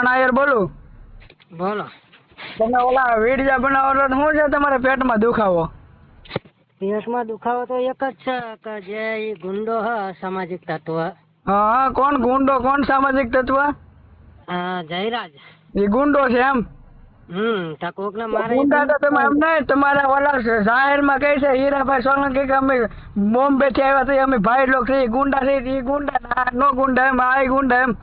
નાયર બોલું. બોલો. તમે ઓલા વીડિયા બનાવો તો શું છે તમારે પેટમાં દુખાવો? પેટમાં દુખાવો તો એક જ છે કે જે ઈ ગુંડો હ સામાજિક તત્વ. હા, કોણ ગુંડો, કોણ સામાજિક તત્વ? જયરાજ. એ ગુંડો છે એમ? તો કોક ને મારે ગુંડા તો તમે એમ નહીં, તમારા ઓલા જાહેરમાં કહે છે હીરાભાઈ સોલંકી કે અમે બોમ્બે થી આવ્યા છીએ, અમે ભાઈ લોક છે, ગુંડા છે, એ ગુંડા નો ગુંડા એમ, આ ગુંડા એમ.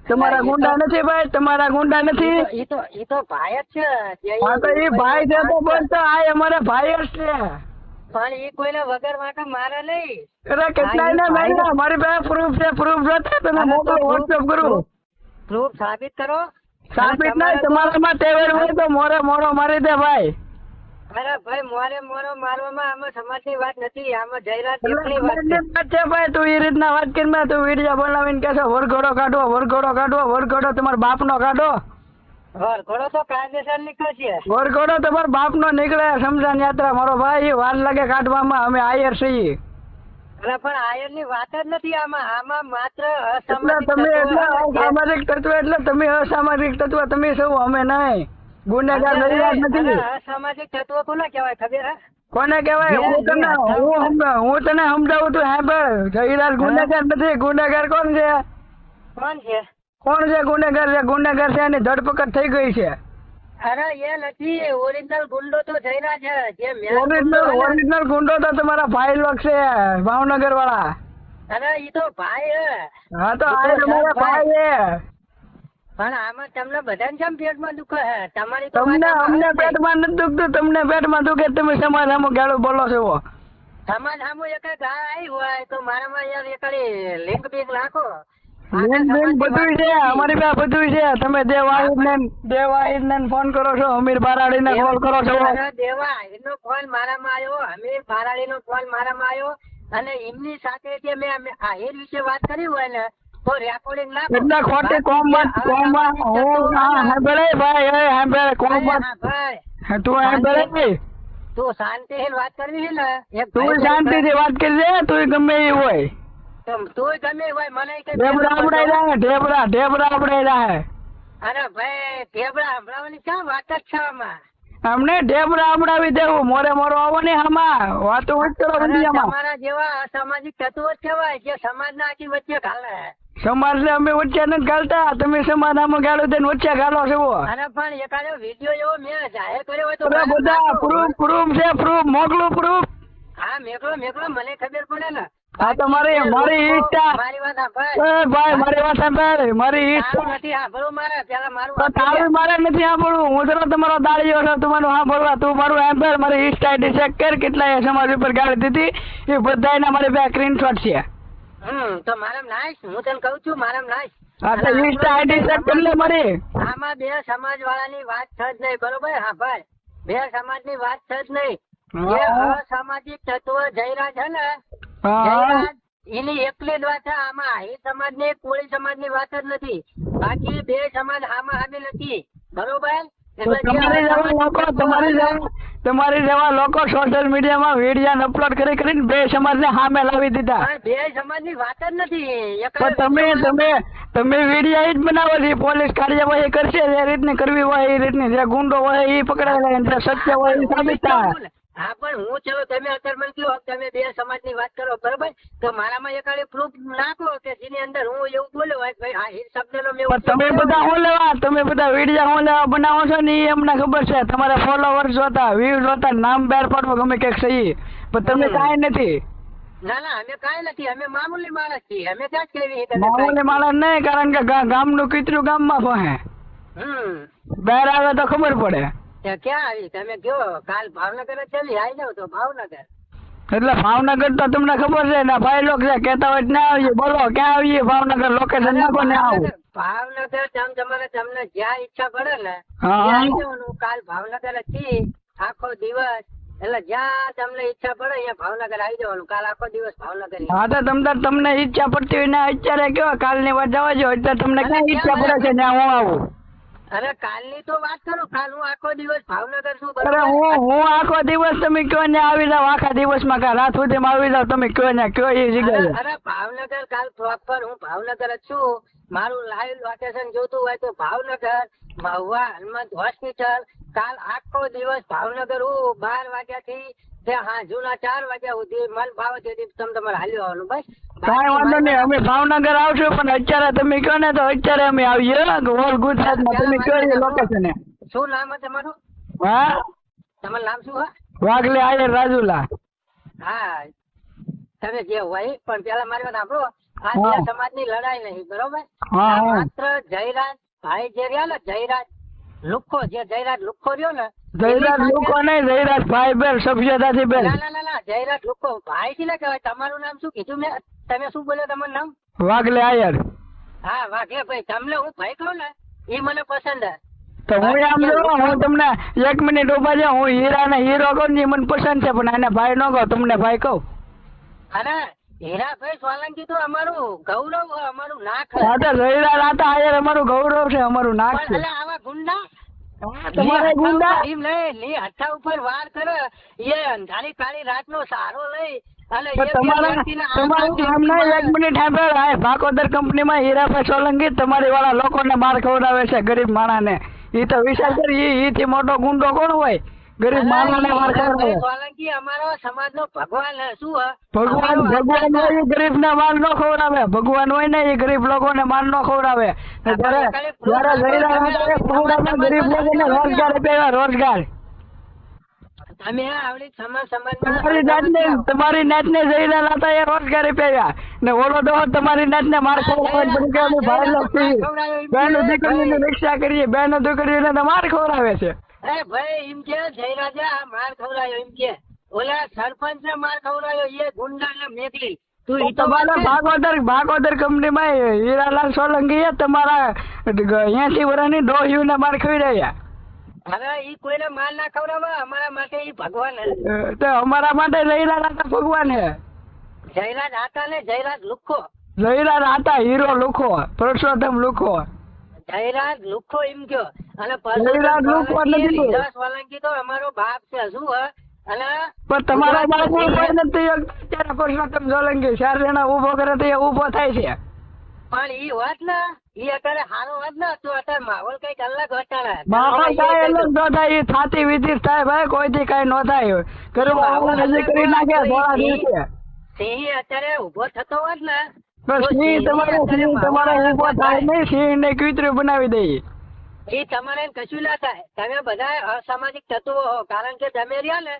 તમારા ગુંડા નથી ભાઈ, તમારા ગુંડા નથી. ઈ તો ભાઈ જ છે. હા તો એ ભાઈ છે તો બોલતો આ અમારા ભાઈ જ છે. પણ ઈ કોઈને વગર માટે મારે નહીં. અરે કેટલાય ને ભાઈ, મારી પાસે પ્રૂફ છે, પ્રૂફ જોતા તમે મોકલો, વોટ્સએપ કરું. પ્રૂફ સાબિત કરો. સાબિત નહીં, તમારામાં ટેવર હોય તો મોરે મોરો મારી દે ભાઈ. અરે ભાઈ, મોરે મોરો મારવામાં આમાં સમાજની વાત નથી, આમાં જયરાજ એકની વાત છે ભાઈ. તું એ રીતના વાત કરી, તું વિડીયો બનાવીને કહેશો વરઘોડો કાઢવો, વરઘોડો કાઢવો, વરઘોડો તમારા બાપનો કાઢો. વરઘોડો તો કાયદેસર નીકળશે. વરઘોડો તમારા બાપનો નીકળે, સમજાન યાત્રા મારો ભાઈ, વાર લાગે કાઢવામાં, અમે આયર છીએ. અરે પણ આયર ની વાત જ નથી આમાં, આમાં માત્ર તમે એટલે અસામાજિક તત્વ, એટલે તમે અસામાજિક તત્વ, તમે શું, અમે નહીં. ગુનેગાર નથી. અસામાજિક તત્વ કોને કહેવાય ખબર હે? કોને કહેવાય? હું તને સમજાવું તું સાંભળ. જયરાજ ગુનેગાર નથી. ગુનેગાર કોણ છે? કોણ છે? કોણ છે ગુનેગાર? છે ગુનેગાર છે, એની ધરપકડ થઈ ગઈ છે. અરે એ નથી, ઓરિજિનલ ગુંડો તો જયરાજ છે. જે ઓરિજિનલ ગુંડો તો તમારા ભાઈ લોક છે, ભાવનગર વાળા. અરે ઈ તો ભાઈ હે. હા તો આ તમારા ભાઈ છે. પણ આમાં તમને બધાને કેમ પેટમાં દુખે હે? તમારી તો તમને અમને પેટમાં નથી દુખતું, તમને પેટમાં દુખે, તમે સમાજ સામું ગાળું બોલો છો. સમાજ સામું એક ગાળ આવી હોય તો મારામાં યાર એક લિંક બીક નાખો. બધું છે અમારી પાસે, બધું છે. તમે દેવાહિર ને ફોન કરો છો, અમીર બારાડી ને કોલ કરો છો. દેવાહિર નો ફોન મારામાં આવ્યો, અમીર બારાડી નો ફોન મારામાં આવ્યો, અને એમની સાથે જે મેં આહિર વિશે વાત કરી હોય ને તો રેકોર્ડિંગ ના એટલે ખોટી કોમમાં હું સાંભળે ભાઈ, સાંભળે કોમમાં તું સાંભળે. તું શાંતિથી વાત કરવી છે ને, તું શાંતિથી વાત કરજે, તું ગમે એ હોય. તું ગમે હોય મને ઢેબરા આપડે જાય, ઢેબરા આપડે જાય. અરે ભાઈ, ઢેબરા સંભળાવવાની ક્યાં વાત જ છે આમાં? અમને ઢેબરા આપડાવી દેવું, મોરે મોરો આવો ને આમાં વાતો જ કરો. તમારા જેવા અસામાજિક તત્વો જ કહેવાય જે સમાજના આખી વચ્ચે ઘાલે. સમાજ ને અમે વચ્ચે નથી ઘાલતા, તમે સમાજ આમાં ગાળો દઈને વચ્ચે ઘાલો છો. અરે પણ એકાદો વિડીયો એવો મેં જાહેર કર્યો હોય તો બધા પ્રૂફ છે, પ્રૂફ મોકલું, પ્રૂફ. હા મેકલો મને ખબર પડે ને. હા તો મારી ઈચ્છા, મારી વાત સાંભળ ભાઈ, મારી વાત સાંભળ. મારી ઈચ્છા નથી સાંભળવું મારે, પેલા મારું તારું મારે નથી સાંભળવું. હું જરા તમારો દાળીઓ છું, તમારું સાંભળવા. તું મારું સાંભળ, મારી ઈચ્છા આઈડી ચેક કર, કેટલા સમાજ ઉપર ગાળી દીધી એ બધા મારી પાસે સ્ક્રીનશોટ છે. તો મારામ નાઈશ, હું તને કઉ છું મારામ નાઈશ. હા તો ઈચ્છા આઈડી ચેક કરી લે મારી. આમાં બે સમાજ વાળાની વાત છે જ નહીં, બરોબર? હા ભાઈ, બે સમાજ ની વાત છે જ નહીં. જે અસામાજિક તત્વ જયરાજ છે ને, એની એકલી જ વાત છે આમાં. એ સમાજ ની કોળી સમાજ ની વાત જ નથી, બાકી બે સમાજ આમાં આવી નથી, બરોબર? તમારી જેવા લોકો સોશિયલ મીડિયામાં વિડીયો અપલોડ કરીને બે સમાજ ને સામે લાવી દીધા. બે સમાજ ની વાત જ નથી. તમે વિડીયો જ બનાવો છો, પોલીસ કાર્યવાહી કરશે જે રીતની કરવી હોય એ રીતની, જે ગુંડો હોય એ પકડાય, જે સત્ય હોય એ સાબિત થાય. હા પણ હું ચલો તમે અત્યારે મને કહો તમે બે સમાજ ની વાત કરો, બરોબર? તો મારામાં એકાડે પ્રૂફ નાખો કે જેની અંદર હું એવું બોલ્યો હોય ભાઈ આ હિર શબ્દ નો મેં. તમે બધા વિડીયો હું લેવા બનાવો છો ને એ અમને ખબર છે. તમારા ફોલોવર્સ જોતા, વ્યૂ જોતા, નામ બહાર પાડવો ગમે કઈક સહી, પણ તમે કાંઈ નથી. ના અમે કાંઈ નથી, અમે મામૂલી માણસ છીએ. અમે ક્યાં જ કેવી મામૂલી માણસ નહીં, કારણ કે ગામનું કીતરું ગામમાં પહોંચે. બહાર આવે તો ખબર પડે. ક્યાં આવી તમે કયો? કાલ ભાવનગર જ ચાલી આવી જાવ તો ભાવનગર. એટલે ભાવનગર તો તમને ખબર છે ને, ભાઈ લોકો છે કેતા હોય ના આવીએ, બોલો ક્યાં આવીએ? ભાવનગર લોકેશન નાખો ને આવો. ભાવનગર તમને જ્યાં ઈચ્છા પડે ને ત્યાં જવાનું. કાલ ભાવનગર જ આખો દિવસ, એટલે જ્યાં તમને ઈચ્છા પડે અહીંયા ભાવનગર આવી જવાનું. કાલ આખો દિવસ ભાવનગર. હા તો તમને ઈચ્છા પડતી હોય ને અત્યારે કેવા કાલની વાત જવા જો, એટલે તમને ક્યાં ઈચ્છા પડે છે ત્યાં હું આવું? અરે કાલની તો વાત કરો, કાલ હું આખો દિવસ ભાવનગર છું. અરે હું આખો દિવસ તમે કયો ને આવી જાવ, આખા દિવસમાં કા રાત સુધીમાં આવી જાવ, તમે કયો ને કયો એ જગ્યાએ. અરે ભાવનગર કાલ પ્રોપર હું ભાવનગર જ છું. મારું લાઈવ લોકેશન જોતું હોય તો ભાવનગર મહુવા હનુમંત હોસ્પિટલ કાલ આખો દિવસ ભાવનગર હું 12 વાગ્યાથી જૂના 4 વાગ્યા સુધી મન ભાવે તેથી તમે તમારે હાલ્યો આવવાનું બસ. કાંઈ વાંધો નહીં, અમે ભાવનગર આવશું પણ અત્યારે તમે કહો ને તો અત્યારે અમે આવીએ ઓલ ગુજરાતમાં. તમે કહો એ લોકેશન. શું નામ છે તમારું? હા, તમારું નામ શું હોય? વાઘલે આયર રાજુલા. હા તમે જે હોય પણ પેલા મારી વાત સાંભળો. આ બે સમાજની લડાઈ નહીં બરોબર. આ માત્ર જયરાજ ભાઈ જે રહ્યા ને જયરાજ લુખ્ખો જે જયરાજ લુખ્ખો રહ્યો ને જયરાજ લુખ્ખો નહીં, જયરાજ ભાઈ બેન સભ્યતાથી બેન. ના જયરાજ લુખ્ખો ભાઈ થી ના કહેવાય. તમારું નામ શું કીધું મેં? તમે શું બોલ્યો તમારું નામ? વાઘલે આયર. હા વાઘલે ભાઈ. તમને હું ભાઈ કહું ને એ મને પસંદ હે. તો હું આમ જો હું તમને 1 મિનિટ ઉભા છે. હું હીરા ને હીરો કહું ને મને પસંદ છે પણ એને ભાઈ ન કહું, તમને ભાઈ કહું. અરે હીરાભાઈ સોલંકી તો અમારું ગૌરવ અમારું નાક છે. હા તો જયરાજ આતા આયર અમારું ગૌરવ છે, અમારું નાક છે. પણ આવા ગુંડા તમારે ગુંડા હથા ઉપર વાર કરે એ અંધારી કાળી રાત નો સહારો લઈ અને તમારું નામ નહીં. 1 મિનિટ સાંભળ. આ ભાકોદર કંપનીમાં હીરાભાઈ સોલંકી તમારી વાળા લોકોને માર ખવડાવે છે, ગરીબ માણસને. એ તો વિચાર કરી એથી મોટો ગુંડો કોણ હોય? ગરીબ માણસને માર ખવડાવે. સોલંકી અમારો સમાજનો ભગવાન શું ભગવાન હોય એ ગરીબ ને માર ન ખવડાવે. ભગવાન હોય ને એ ગરીબ લોકોને માર ન ખવડાવે. ગરીબ લોકોને રોજગાર આપ્યા, રોજગાર. તમે આવડી સમાજ તમારી નાત ને જયરાજ હતા એ રોજગારી આપ્યા ને ઓલો તો તમારી નાત ને માર ખવડાવે. બેનો દીકરીને રિક્ષા કરીએ, બેનો દીકરીને તો માર ખવડાવે છે. અરે ભાઈ એમ કે જયરાજા માર ખવડાયો એમ કે ઓલા સરપંચ ને માર ખવડાયો એ ગુંડા ને મેકલી. ભાગોદર કંપનીમાં હીરાલાલ સોલંકી તમારા 80 વર્ષની ડોહ્યું ને માર ખવડાવ્યા. હવે ઈ કોઈને માર ના ખવડાવે. અમારા માટે ઈ ભગવાન હે. તો અમારા માટે જયરાજ આતા ભગવાન હે. જયરાજ આતા ને જયરાજ લુખ્ખો. જયરાજ આતા હીરો લુખ્ખો, પુરુષોત્તમ લુખ્ખો. જયરાજ લુખ્ખો એમ કયો અને જયરાજ લુખ્ખો નથી. સોલંકી તો અમારો બાપ છે શું હે. અને પણ તમારા બાપ કોઈ નથી. અત્યારે પુરુષોત્તમ સોલંકી 4 જણા ઉભો કરે તો એ ઉભો થાય છે. પણ ઈ વાત ને ઈ અત્યારે સારો વાત ને તો અત્યારે માહોલ કઈક અલગ હતા. માહોલ થાય અલગ ન થાય. એ થાતી વિધિ થાય ભાઈ, કોઈથી કઈ ન થાય. કરી નાખે થોડા દિવસે. સિંહ અત્યારે ઉભો થતો હોત ને સિંહ તમારે ઉભો થાય નહીં. સિંહ ને કૂતરું બનાવી દઈએ. એ તમારે કશું ના થાય. તમે બધા અસામાજિક તત્વો હો કારણ કે તમે રહ્યા ને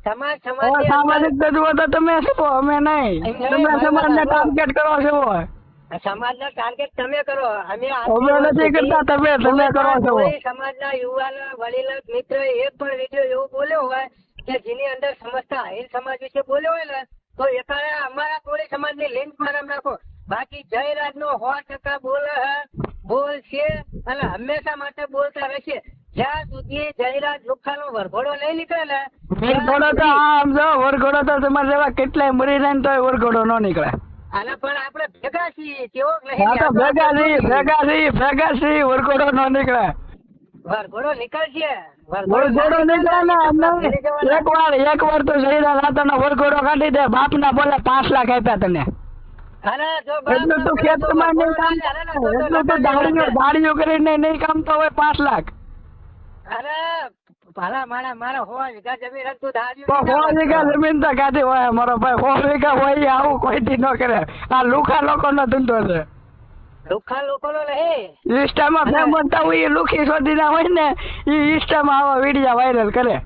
સામાજિક તત્વો તો તમે છો, અમે નહીં. તમે સમાજ ને ટાર્ગેટ કરો છો. સમાજ ના ટાર્ગેટ તમે કરો, અમે નથી કરતા. તમે કરો છો. સમાજ ના યુવાન વડીલ મિત્ર એક પણ વિડીયો એવું બોલ્યો હોય કે જેની અંદર સમજતા આહિર સમાજ વિશે બોલ્યો હોય ને તો એકાળે અમારા કોળી સમાજ ની લિંક મારમ નાખો. બાકી જયરાજ નો 100% બોલ છે અને હંમેશા માટે બોલતા રહેશે. જ્યાં સુધી જયરાજ લુખ્ખા નો વરઘોડો નહીં નીકળે ને વરઘોડો તો આમ જો વરઘોડો તો તમારે જેવા કેટલાય મરી જાય તો વરઘોડો ન નીકળે. અને પણ આપણે ભેગા છીએ કેવો ભેગા છીએ વરઘોડો ન નીકળે. વરઘોડો નીકળશે. વરઘોડો નીકળે ને એક વાર તો જયરાજ આતાનો વરઘોડો કાઢી દે. બાપ ના બોલે 5 લાખ આપ્યા તને. એટલું તું ખેતરમાં નહીં કામ, એટલું તું દાડીઓ કરીને નહીં કામતો હોય 5 લાખ. અરે ભલા મારા 100 વીઘા જમીન હતું. 100 વીઘા જમીન તો કાઢી હોય મારો ભાઈ. 100 વીઘા હોય આવું કોઈથી ન કરે. આ લુખા લોકો નો ધંધો છે. લુખા લોકો નો નહીં. ઇન્સ્ટામાં ફેમસ થવું એ લુખી શોધી ના હોય ને એ ઇન્સ્ટામાં આવા વિડીયો વાયરલ કરે.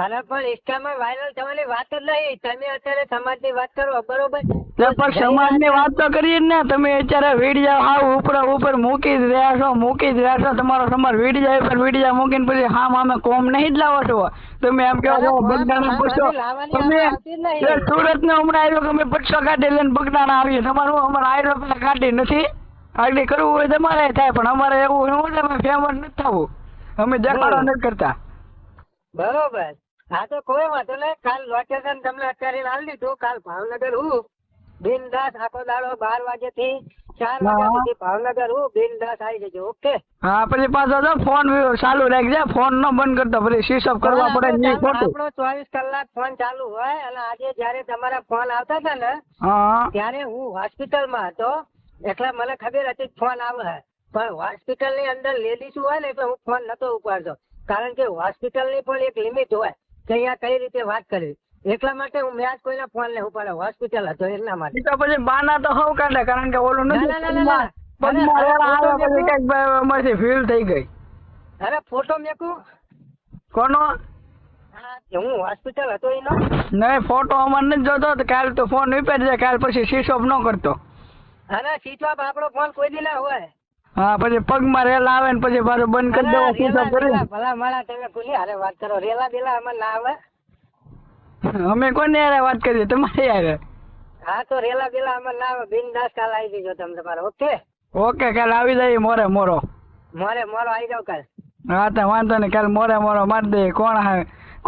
અરે પણ ઇન્સ્ટામાં વાયરલ થવાની વાત જ નહીં. તમે અત્યારે સમાજ ની વાત કરો બરોબર. પણ સમાજ ની વાત તો કરીએ ને. તમે અત્યારે વિડીયો હાવ ઉપર મૂકી જ રહ્યા છો. તમારો સમાજ વિડીયો ઉપર વિડીયો મૂકીને પછી અમે કોમ નહીં જ લાવો છો. તમે એમ કહો છો બગદાણા પૂછો. તમે સુરત ને હમણાં આવ્યો કે અમે 500 કાઢી લઈને બગદાણા આવીએ. તમારું અમારે આયરો કાઢી નથી. આગળ કરવું હોય તમારે થાય પણ અમારે એવું અમે ફેમસ નથી થવું. અમે દેખાડો નથી કરતા. બરોબર. હા તો કોઈ વાંધો નહીં. કાલ લોકેશન તમને અત્યારે લાવી દીધું. કાલ ભાવનગર હું બિનદાસ આખો દાડો 12 વાગ્યાથી 4 વાગ્યા સુધી ભાવનગર હું બિનદાસ આવી જજો. ઓકે. હા પછી પાછો તો ફોન ચાલુ રાખજે. ફોન ન બંધ કરતો પછી સ્વિચ ઓફ કરવા પડે. આપણો 24 કલાક ફોન ચાલુ હોય. અને આજે જયારે તમારા ફોન આવતા હતા ને ત્યારે હું હોસ્પિટલમાં હતો. એટલે મને ખબર હતી ફોન આવે પણ હોસ્પિટલ ની અંદર લેડીઝ હોય ને એટલે હું ફોન નતો ઉપાડતો કારણ કે હોસ્પિટલ ની પણ એક લિમિટ હોય કે અહીંયા કઈ રીતે વાત કરવી એટલા માટે હું મેં આજ કોઈના ફોન નહીં ઉપાડે હોસ્પિટલ હતો એટલા માટે. તો પછી બાના તો હવ કાઢે કારણ કે ઓલું ના, ના, ના, ના. નથી ફીલ થઈ ગઈ. અરે ફોટો મેકું કોનો? હું હોસ્પિટલ હતો એનો નહીં ફોટો અમારે નથી જોતો તો કાલ તો ફોન ઉપાડી જાય કાલ પછી સ્વિચ ઓફ ન કરતો. અરે સ્વિચ ઓફ આપણો ફોન કોઈ દી ના હોય. હા પછી પગમાં રેલા આવે ને પછી પાછું બંધ કરી દેવો સ્વિચ ઓફ કરી. ભલા માળા તમે ભૂલી હારે વાત કરો રેલા બેલા અમારે ના આવે. અમે કોને યાર વાત કરીએ તમારે યાર. હા તો રેલા બેલા અમારે ના આવે બિનદાસ કાલ આવી જજો તમે તમારે. ઓકે ઓકે કાલ આવી જાય મોરે મોરો આવી જાવ કાલ. હા તો વાંધો નહીં કાલ મોરે મોરો મારી દે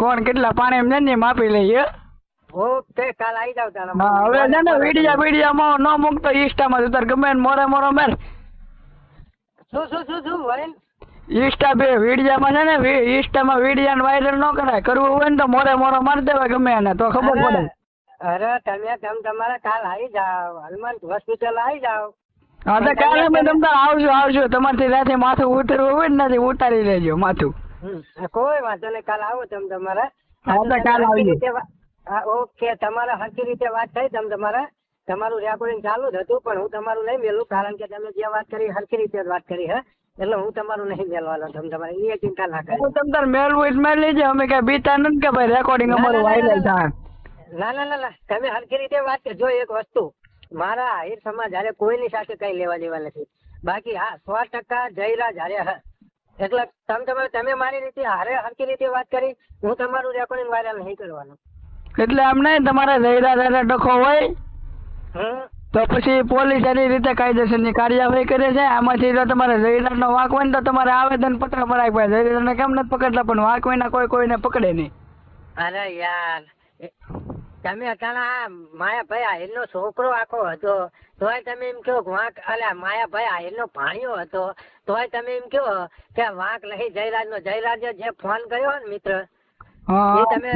કોણ કેટલા પાણી એમ ને માપી લઈએ. ઓકે કાલ આવી જાવ તારા. હા હવે છે ને વિડીયામાં ન મૂકતો ઇન્સ્ટામાં તાર ગમે ને મોરે મેર. શું વરેન ઇન્સ્ટા વિડીયામાં છે ને ઇન્સ્ટામાં વિડીયા વાયરલ ન કરાય કરવું હોય ને તો મોરે મોરો મારી દેવાય ગમે એને તો ખબર પડે. અરે તમે તમારે કાલ આવી જાવ હનુમાન હોસ્પિટલ આવી જાવ. હા તો કાલે અમે તમતાર આવશું તમારથી રાતે માથું ઉતરવું હોય ને નથી ઉતારી લેજો માથું. કોઈ વાંધો નહીં કાલ આવો તમે તમારે. હા તો કાલ આવજો. ઓકે તમારે હરખી રીતે વાત થઈ તમારું રેકોર્ડિંગ ચાલુ જ હતું પણ હું તમારું નહીં મેલું કારણ કે તમે જે વાત કરી હરખી રીતે વાત કરી હે એટલે હું તમારું નહીં મેળવાનો તમારે એ ચિંતા ના કરો. તમે તાર મેળવું મેળ લેજે અમે કઈ બીતા નથી કે ભાઈ રેકોર્ડિંગ અમારું વાયરલ થાય. ના તમે હરખી રીતે વાત કરજો. એક વસ્તુ મારા આહિર સમાજ હારે કોઈની સાથે કઈ લેવા દેવા નથી બાકી હા 100% જયરાજ હારે હ એટલે તમે મારી રીતે હારે હરખી રીતે વાત કરી હું તમારું રેકોર્ડિંગ વાયરલ નહીં કરવાનું. એટલે આમ નહીં તમારે જયરાજ ડખો હોય તો પછી પોલીસ એની રીતે કાયદેસરની કાર્યવાહી કરે છે. આમાંથી જો તમારે જયરાજનો વાંક હોય ને તો તમારે આવેદન પત્ર ભરાય પડે. જયરાજને કેમ નથી પકડતા પણ વાંક વિના કોઈને પકડે નહીં. અરે યાર તમે અટાણા માયાભાઈ આહિરનો છોકરો આખો હતો તોય તમે એમ કહો વાંક અલ્યા માયાભાઈ આહિરનો ભાણિયો હતો તોય તમે એમ કહો કે વાંક નહીં જયરાજે જે ફોન કર્યો ને મિત્ર એ તમે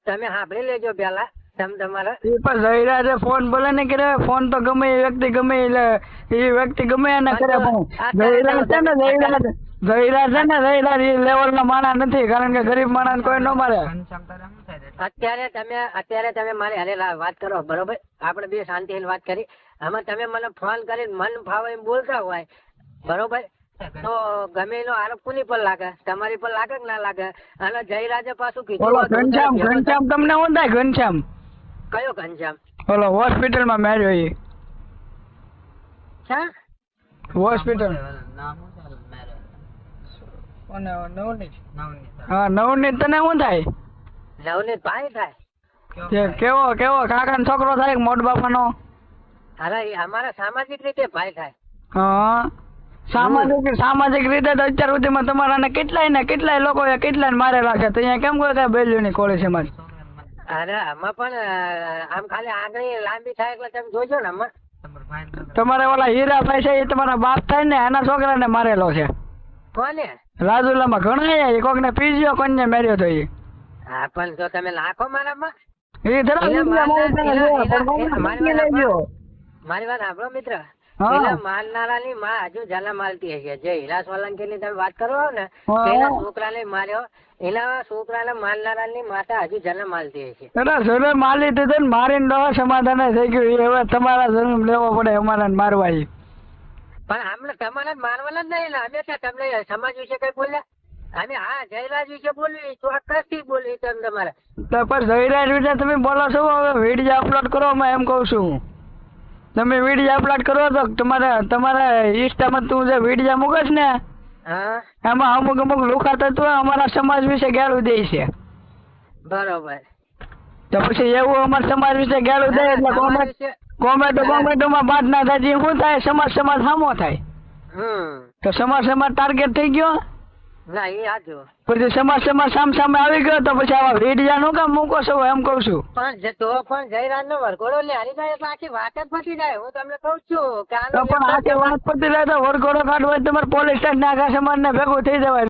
સાંભળી લેજો પેલા તમારા. એ પણ જયરાજે ફોન ભલે ને કરે ફોન તો ગમે એ વ્યક્તિ ગમે એ વ્યક્તિ ગમે એને કરે પણ જયરાજ છે ને જયરાજ એ લેવલ ના માણસ નથી કારણ કે ગરીબ માણસ કોઈ ન મારે. અત્યારે તમે મારી હારે વાત કરો બરોબર આપણે બે શાંતિ વાત કરી આમાં તમે મને ફોન કરીને મન ફાવે એમ બોલતા હોય બરોબર તો ગમે એનો આરોપ કોની પર લાગે તમારી પર લાગે કે ના લાગે. અને જયરાજે પાછું કીધું ઘનશ્યામ તમને શું થાય ઘનશ્યામ? કયો ઘનશ્યામ? ઓલો હોસ્પિટલમાં મેર્યો એ હોસ્પિટલ હા નવનીત તને શું થાય? નવનીત ભાઈ થાય. કેવો કાકા નો છોકરો થાય મોટ બાપા નો? અરે અમારા સામાજિક રીતે ભાઈ થાય. હા સામાજિક રીતે તો અત્યાર સુધીમાં તમારા કેટલાય લોકો કેટલાય મારેલા છે તો અહીંયા કેમ કોઈ કઈ બેલ્યું નહીં કોળી સમાજ? અરે આમાં પણ આમ ખાલી આંગળી લાંબી થાય એટલે તમે જોજો ને આમાં. તમારે ઓલા હીરાભાઈ છે એ તમારા બાપ થાય ને એના છોકરાને મારેલો છે. કોને? રાજુલામાં ઘણા એ કોક ને પીજ્યો કોને માર્યો તો એ. હા પણ જો તમે નાખો મારામાં મારી વાત સાંભળો મિત્ર. મારનારા ની માં હજુ જલા માલતી હશે. જે હીરા સોલંકી ની તમે વાત કરો ને એના છોકરાને માર્યો એના છોકરાને મારનારા ની માતા હજુ જન્મ માલતી હશે. જન્મ માલી દીધો ને મારીને દવા સમાધાન થઈ ગયું. હવે તમારા જન્મ લેવો પડે અમારા મારવા. પણ આમને તમારે મારવાના જ નહીં ને અમે તમને સમાજ વિશે કઈ બોલ્યા? અમે હા જયરાજ વિશે બોલવી ચોક્કસ થી બોલવી તમારે. તો પણ જયરાજ વિશે તમે બોલો છો હવે વિડીયો અપલોડ કરો એમ કઉ છું. તમે વિડીયો અપલોડ કરો તો તમારા ઇન્સ્ટામાં તું જે વિડીયો મૂકસ ને એમાં અમુક લુખા તત્વ અમારા સમાજ વિશે ગાળું દે છે. બરોબર. તો પછી એવું અમારા સમાજ વિશે ગાળું દે એટલે કોમેન્ટોમાં વાત ના થાય શું થાય? સમાજ સામો થાય. તો સમાજ ટાર્ગેટ થઈ ગયો ના એ આજો પછી સમાજ સામે આવી ગયો તો પછી આવા વિડીયા નું કામ મૂકો છો એમ કઉ છું. પણ જયરાજ નો વરઘોડો હારી જાય એટલે આખી વાત જ પતી જાય. હું તમને કઉ છું કે પણ આખી વાત પતી જાય તો વરઘોડો કાઢવો તમારે પોલીસ સ્ટેશન આખા સમાજ ને ભેગું થઈ જવાય.